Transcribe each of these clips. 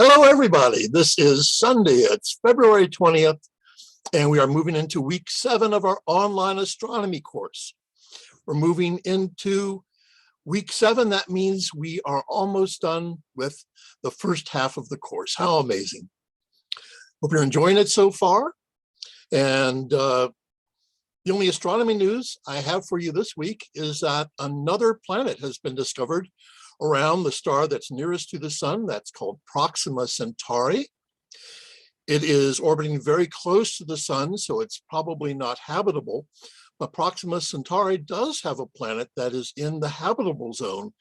Hello, everybody. This is Sunday. It's February 20th, and we are moving into week 7 of our online astronomy course. We're moving into week 7. That means we are almost done with the first half of the course. How amazing. Hope you're enjoying it so far. And the only astronomy news I have for you this week is that another planet has been discovered around the star that's nearest to the sun. That's called Proxima Centauri. It is orbiting very close to the sun, so it's probably not habitable. But Proxima Centauri does have a planet that is in the habitable zone,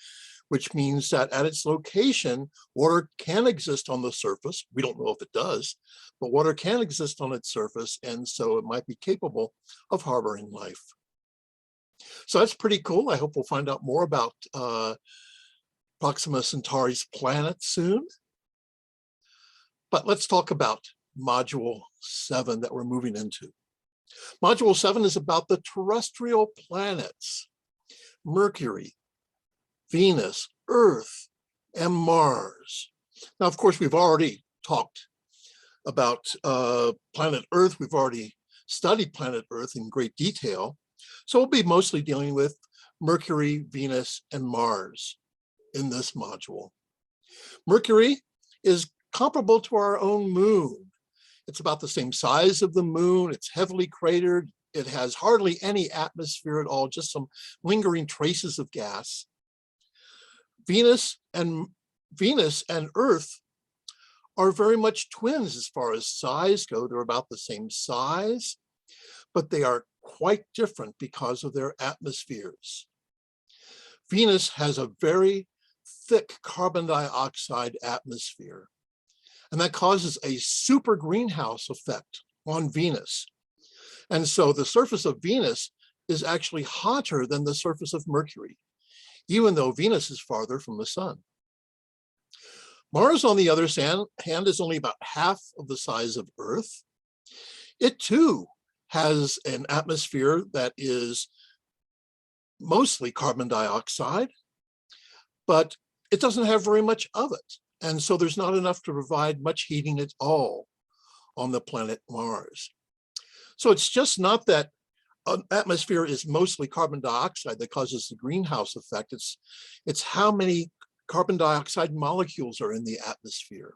which means that at its location, water can exist on the surface. We don't know if it does, but water can exist on its surface, and so it might be capable of harboring life. So that's pretty cool. I hope we'll find out more about Proxima Centauri's planet soon. But let's talk about Module 7 that we're moving into. Module 7 is about the terrestrial planets: Mercury, Venus, Earth, and Mars. Now, of course, we've already talked about planet Earth. We've already studied planet Earth in great detail. So we'll be mostly dealing with Mercury, Venus, and Mars in this module. Mercury is comparable to our own moon. It's about the same size of the moon. It's heavily cratered. It has hardly any atmosphere at all, just some lingering traces of gas. Venus and Earth are very much twins as far as size go. They're about the same size, but they are quite different because of their atmospheres. Venus has a very thick carbon dioxide atmosphere, and that causes a super greenhouse effect on Venus. And so the surface of Venus is actually hotter than the surface of Mercury, even though Venus is farther from the sun. Mars, on the other hand, is only about half of the size of Earth. It too has an atmosphere that is mostly carbon dioxide, but it doesn't have very much of it. And so there's not enough to provide much heating at all on the planet Mars. So it's just not that an atmosphere is mostly carbon dioxide that causes the greenhouse effect. It's how many carbon dioxide molecules are in the atmosphere.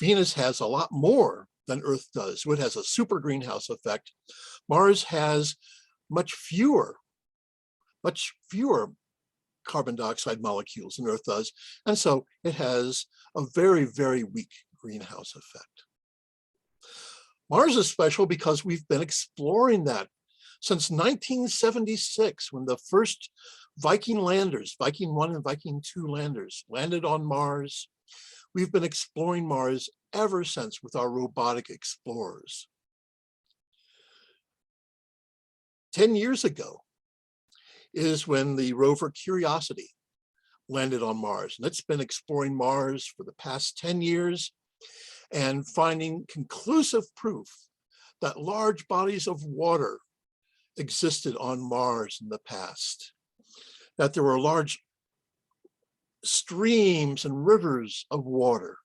Venus has a lot more than Earth does. So it has a super greenhouse effect. Mars has much fewer carbon dioxide molecules than Earth does. And so it has a very, very weak greenhouse effect. Mars is special because we've been exploring that since 1976, when the first Viking landers, Viking 1 and Viking 2 landers, landed on Mars. We've been exploring Mars ever since with our robotic explorers. 10 years ago is when the rover Curiosity landed on Mars. And it's been exploring Mars for the past 10 years and finding conclusive proof that large bodies of water existed on Mars in the past, that there were large streams and rivers of water.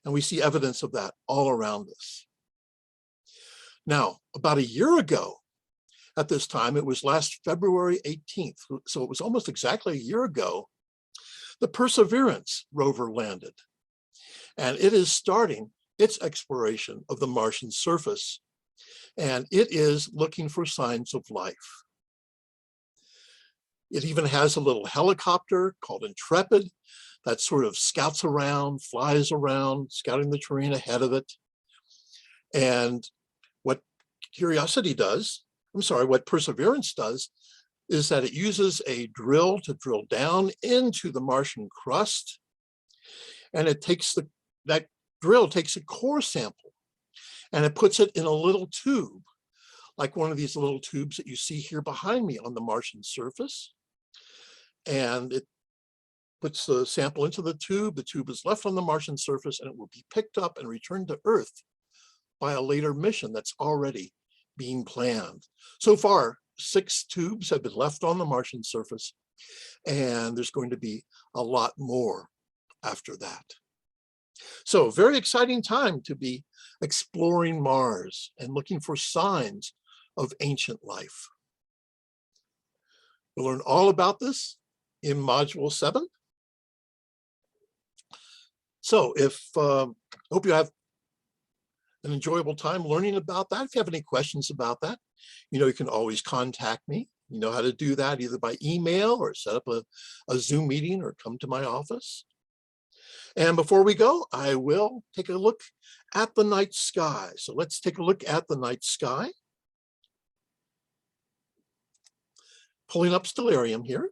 And we see evidence of that all around us. Now, about a year ago, at this time, it was last February 18th, so it was almost exactly a year ago, the Perseverance rover landed. And it is starting its exploration of the Martian surface, and it is looking for signs of life. It even has a little helicopter called Intrepid that sort of scouts around, flies around, scouting the terrain ahead of it. And what Perseverance does is that it uses a drill to drill down into the Martian crust, and it takes that drill takes a core sample and it puts it in a little tube, like one of these little tubes that you see here behind me on the Martian surface. And it puts the sample into the tube is left on the Martian surface, and it will be picked up and returned to Earth by a later mission that's already being planned. So far, 6 tubes have been left on the Martian surface, and there's going to be a lot more after that. So very exciting time to be exploring Mars and looking for signs of ancient life. We'll learn all about this in Module 7. So hope you have an enjoyable time learning about that. If you have any questions about that, you can always contact me. You know how to do that either by email or set up a Zoom meeting or come to my office. And before we go, I will take a look at the night sky. So let's take a look at the night sky. Pulling up Stellarium here.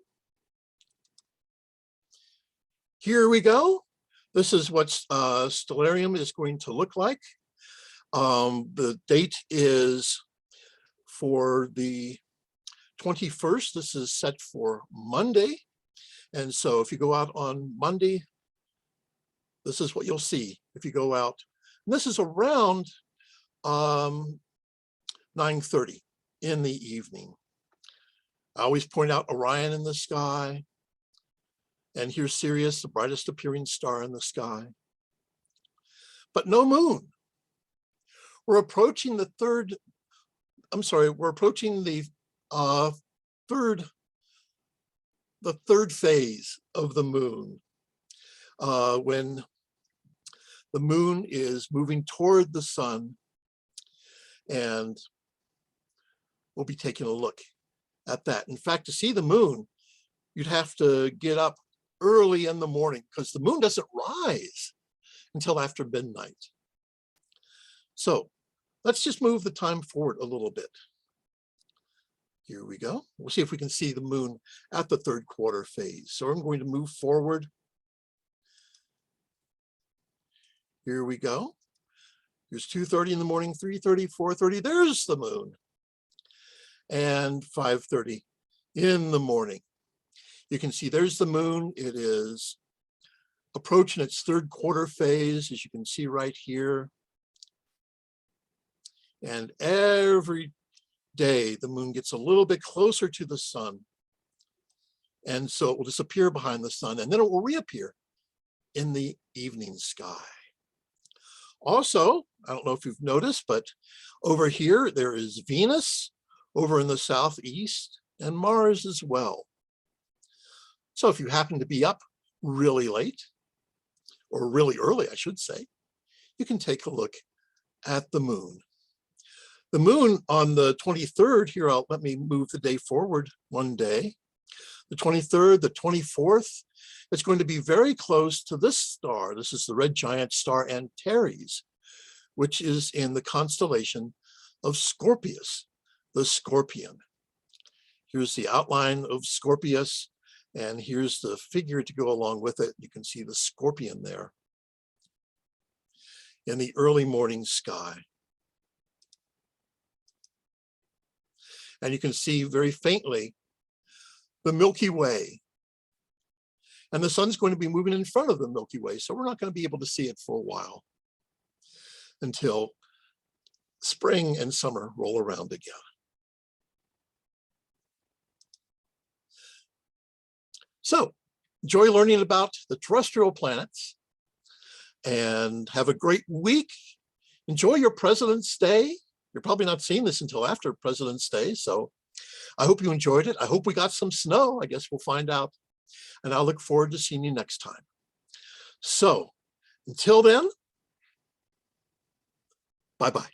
Here we go. This is what Stellarium is going to look like. The date is for the 21st. This is set for Monday. And so if you go out on Monday, this is what you'll see if you go out. And this is around 9:30 in the evening. I always point out Orion in the sky. And here's Sirius, the brightest appearing star in the sky. But no moon. We're approaching the third phase of the moon, when the moon is moving toward the sun, and we'll be taking a look at that. In fact, to see the moon, you'd have to get up early in the morning because the moon doesn't rise until after midnight. So let's just move the time forward a little bit. Here we go. We'll see if we can see the moon at the third quarter phase. So I'm going to move forward. Here we go. Here's 2:30 in the morning, 3:30, 4:30. There's the moon. And 5:30 in the morning. You can see there's the moon. It is approaching its third quarter phase, as you can see right here. And every day, the moon gets a little bit closer to the sun. And so it will disappear behind the sun, and then it will reappear in the evening sky. Also, I don't know if you've noticed, but over here, there is Venus over in the southeast and Mars as well. So if you happen to be up really late, or really early, I should say, you can take a look at the moon. The moon on the 23rd, here, let me move the day forward one day. The 23rd, the 24th, it's going to be very close to this star. This is the red giant star Antares, which is in the constellation of Scorpius, the Scorpion. Here's the outline of Scorpius, and here's the figure to go along with it. You can see the Scorpion there in the early morning sky. And you can see very faintly the Milky Way. And the sun's going to be moving in front of the Milky Way, so we're not going to be able to see it for a while until spring and summer roll around again. So enjoy learning about the terrestrial planets and have a great week. Enjoy your President's Day. You're probably not seeing this until after President's Day, so I hope you enjoyed it. I hope we got some snow. I guess we'll find out. And I'll look forward to seeing you next time. So until then, bye-bye.